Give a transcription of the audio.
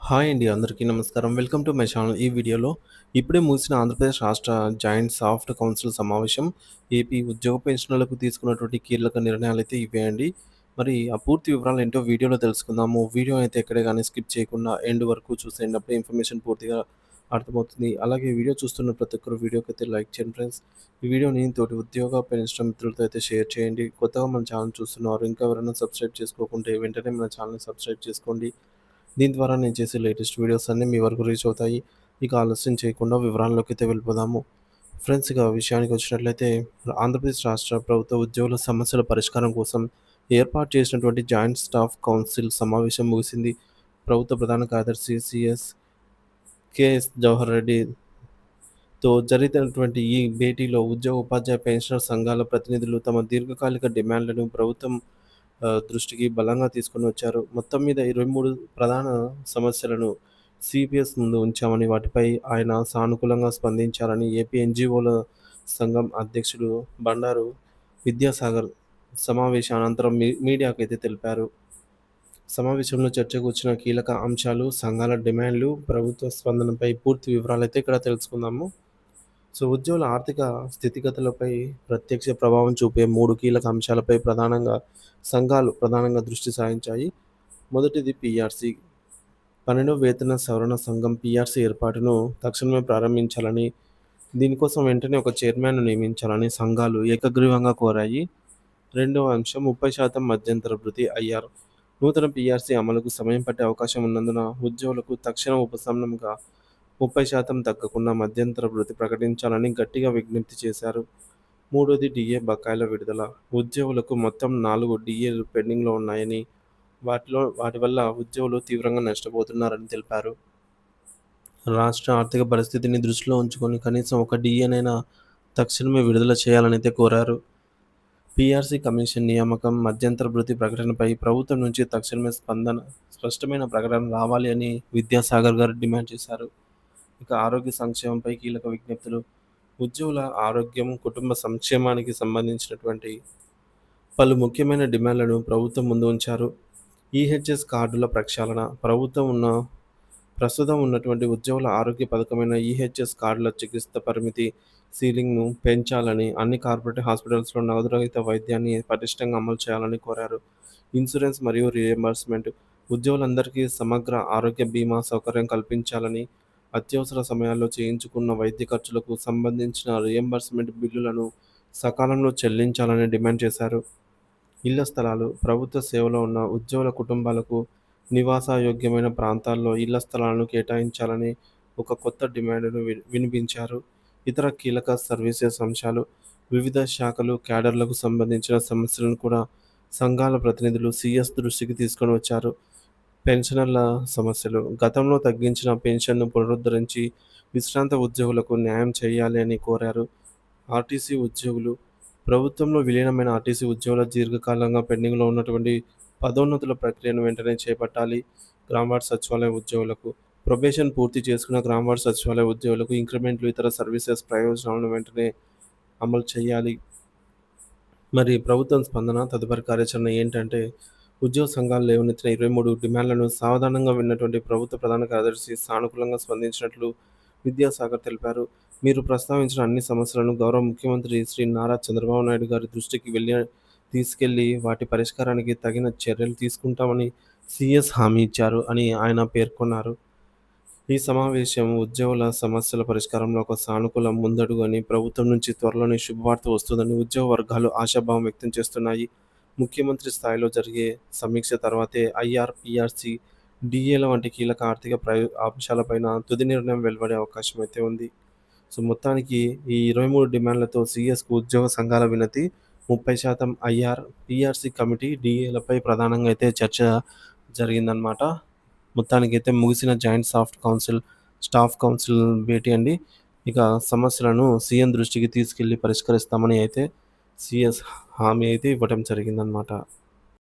Hi అండి. అందరికీ నమస్కారం. Welcome to my channel. ఈ వీడియోలో ఇప్పుడే ముగిసిన ఆంధ్రప్రదేశ్ రాష్ట్ర జాయింట్ సాఫ్ట్ కౌన్సిల్ సమావేశం, ఏపీ ఉద్యోగ పెన్షనర్లకు తీసుకున్నటువంటి కీలక నిర్ణయాలైతే ఇవే అండి. మరి ఆ పూర్తి వివరాలేంటో వీడియోలో తెలుసుకుందాము. వీడియో అయితే ఎక్కడే గాని స్కిప్ చేయకుండా ఎండ్ వరకు చూసేయండి. అప్పుడే ఇన్ఫర్మేషన్ పూర్తిగా అర్థమవుతుంది. అలాగే వీడియో చూస్తున్న ప్రతి ఒక్కరు వీడియోకైతే లైక్ చేయండి ఫ్రెండ్స్. ఈ వీడియోని తోటి ఉద్యోగ పెన్షన్ మిత్రులతో అయితే షేర్ చేయండి. కొత్తగా మన ఛానల్ చూస్తున్నవారు ఇంకా ఎవరైనా సబ్స్క్రైబ్ చేసుకోకుంటే వెంటనే మన ఛానల్‌ని సబ్స్క్రైబ్ చేసుకోండి. దీని ద్వారా నేను చేసే లేటెస్ట్ వీడియోస్ అన్నీ మీ వరకు రీచ్ అవుతాయి. ఇక ఆలస్యం చేయకుండా వివరాల్లోకైతే వెళ్ళిపోదాము. ఫ్రెండ్స్, ఇక విషయానికి వచ్చినట్లయితే ఆంధ్రప్రదేశ్ రాష్ట్ర ప్రభుత్వ ఉద్యోగుల సమస్యల పరిష్కారం కోసం ఏర్పాటు చేసినటువంటి జాయింట్ స్టాఫ్ కౌన్సిల్ సమావేశం ముగిసింది. ప్రభుత్వ ప్రధాన కార్యదర్శి కెఎస్ జవహర్ రెడ్డితో జరిగినటువంటి ఈ భేటీలో ఉద్యోగ, ఉపాధ్యాయ, పెన్షనర్ సంఘాల ప్రతినిధులు తమ దీర్ఘకాలిక డిమాండ్లను ప్రభుత్వం దృష్టికి బలంగా తీసుకొని వచ్చారు. మొత్తం మీద 23 ప్రధాన సమస్యలను సిపిఎస్ ముందు ఉంచామని, వాటిపై ఆయన సానుకూలంగా స్పందించారని ఏపీ ఎన్‌జీఓల సంఘం అధ్యక్షుడు బండారు విద్యాసాగర్ సమావేశం అనంతరం మీడియాకైతే తెలిపారు. సమావేశంలో చర్చకు వచ్చిన కీలక అంశాలు, సంఘాల డిమాండ్లు, ప్రభుత్వ స్పందనపై పూర్తి వివరాలైతే ఇక్కడ తెలుసుకుందాము. ఉద్యోగుల ఆర్థిక స్థితిగతులపై ప్రత్యక్ష ప్రభావం చూపే 3 కీలక అంశాలపై సంఘాలు ప్రధానంగా దృష్టి సారించాయి. మొదటిది పీఆర్సీ. 12వ వేతన సవరణ సంఘం పీఆర్సీ ఏర్పాటును తక్షణమే ప్రారంభించాలని, దీనికోసం వెంటనే ఒక చైర్మన్‌ను నియమించాలని సంఘాలు ఏకగ్రీవంగా కోరాయి. రెండవ అంశం 30% మధ్యంతర భృతి ఐఆర్. నూతన పీఆర్సీ అమలుకు సమయం పట్టే అవకాశం ఉన్నందున ఉద్యోగులకు తక్షణ ఉపశమనంగా 30% తగ్గకుండా మధ్యంతర భృతి ప్రకటించాలని గట్టిగా విజ్ఞప్తి చేశారు. మూడోది డీఏ బకాయిల విడుదల. ఉద్యోగులకు మొత్తం 4 డీఏలు పెండింగ్‌లో ఉన్నాయని, వాటి వల్ల ఉద్యోగులు తీవ్రంగా నష్టపోతున్నారని తెలిపారు. రాష్ట్ర ఆర్థిక పరిస్థితిని దృష్టిలో ఉంచుకొని కనీసం ఒక డీఏనైనా తక్షణమే విడుదల చేయాలనైతే కోరారు. పీఆర్సీ కమిషన్ నియామకం, మధ్యంతర భృతి ప్రకటనపై ప్రభుత్వం నుంచి తక్షణమే స్పష్టమైన ప్రకటన రావాలి అని విద్యాసాగర్ గారు డిమాండ్ చేశారు. ఇక ఆరోగ్య సంక్షేమంపై కీలక విజ్ఞప్తులు. ఉద్యోగుల ఆరోగ్యం, కుటుంబ సంక్షేమానికి సంబంధించినటువంటి పలు ముఖ్యమైన డిమాండ్లను ప్రభుత్వం ముందు ఉంచారు. ఈహెచ్ఎస్ కార్డుల ప్రక్షాళన. ప్రస్తుతం ఉన్నటువంటి ఉద్యోగుల ఆరోగ్య పథకమైన ఈహెచ్ఎస్ కార్డుల చికిత్స పరిమితి సీలింగ్‌ను పెంచాలని, అన్ని కార్పొరేట్ హాస్పిటల్స్‌లో నగదు రహిత వైద్యాన్ని పటిష్టంగా అమలు చేయాలని కోరారు. ఇన్సూరెన్స్ మరియు రీయింబర్స్‌మెంట్. ఉద్యోగులందరికీ సమగ్ర ఆరోగ్య బీమా సౌకర్యం కల్పించాలని, అత్యవసర సమయాల్లో చేయించుకున్న వైద్య ఖర్చులకు సంబంధించిన రీయింబర్స్‌మెంట్ బిల్లులను సకాలంలో చెల్లించాలని డిమాండ్ చేశారు. ఇళ్ల స్థలాలు. ప్రభుత్వ సేవలో ఉన్న ఉద్యోగుల కుటుంబాలకు నివాసయోగ్యమైన ప్రాంతాల్లో ఇళ్ల స్థలాలను కేటాయించాలని ఒక కొత్త డిమాండ్‌ను వినిపించారు. ఇతర కీలక సర్వీసెస్ అంశాలు. వివిధ శాఖలు, క్యాడర్లకు సంబంధించిన సమస్యలను కూడా సంఘాల ప్రతినిధులు సీఎస్ దృష్టికి తీసుకొని వచ్చారు. పెన్షనర్ల సమస్యలు. గతంలో తగ్గించిన పెన్షన్‌ను పునరుద్ధరించి విశ్రాంత ఉద్యోగులకు న్యాయం చేయాలి అని కోరారు. ఆర్టీసీ ఉద్యోగులు. ప్రభుత్వంలో విలీనమైన ఆర్టీసీ ఉద్యోగుల దీర్ఘకాలంగా పెండింగ్‌లో ఉన్నటువంటి పదోన్నతుల ప్రక్రియను వెంటనే చేపట్టాలి. గ్రామవార్డు సచివాలయ ఉద్యోగులకు. ప్రొబేషన్ పూర్తి చేసుకున్న గ్రామవార్డు సచివాలయ ఉద్యోగులకు ఇంక్రిమెంట్లు, ఇతర సర్వీసెస్ ప్రయోజనాలను వెంటనే అమలు చేయాలి. మరి ప్రభుత్వం స్పందన, తదుపరి కార్యాచరణ ఏంటంటే, ఉద్యోగ సంఘాలు లేవనెత్తిన 23 డిమాండ్లను సావధానంగా విన్నటువంటి ప్రభుత్వ ప్రధాన కార్యదర్శి సానుకూలంగా స్పందించినట్లు విద్యాసాగర్ తెలిపారు. మీరు ప్రస్తావించిన అన్ని సమస్యలను గౌరవ ముఖ్యమంత్రి శ్రీ నారా చంద్రబాబు నాయుడు గారి దృష్టికి తీసుకెళ్లి వాటి పరిష్కారానికి తగిన చర్యలు తీసుకుంటామని సీఎస్ హామీ ఇచ్చారు అని ఆయన పేర్కొన్నారు. ఈ సమావేశం ఉద్యోగుల సమస్యల పరిష్కారంలో ఒక సానుకూల ముందడుగు అని, ప్రభుత్వం నుంచి త్వరలోనే శుభవార్త వస్తుందని ఉద్యోగ వర్గాలు ఆశాభావం వ్యక్తం చేస్తున్నాయి. ముఖ్యమంత్రి స్థాయిలో జరిగే సమీక్ష తర్వాతే ఐఆర్, పీఆర్సీ, డీఏల వంటి కీలక ఆర్థిక అంశాలపైన తుది నిర్ణయం వెలువడే అవకాశం అయితే ఉంది. మొత్తానికి ఈ 23 డిమాండ్లతో సీఎస్‌కు ఉద్యోగ సంఘాల వినతి, 30% ఐఆర్, పీఆర్సీ కమిటీ, డీఏలపై ప్రధానంగా అయితే చర్చ జరిగిందనమాట. మొత్తానికైతే ముగిసిన జాయింట్ స్టాఫ్ కౌన్సిల్ భేటీ అండి. ఇక సమస్యలను సీఎం దృష్టికి తీసుకెళ్ళి పరిష్కరిస్తామని అయితే సీఎస్ హామీ అయితే ఇవ్వటం జరిగిందనమాట.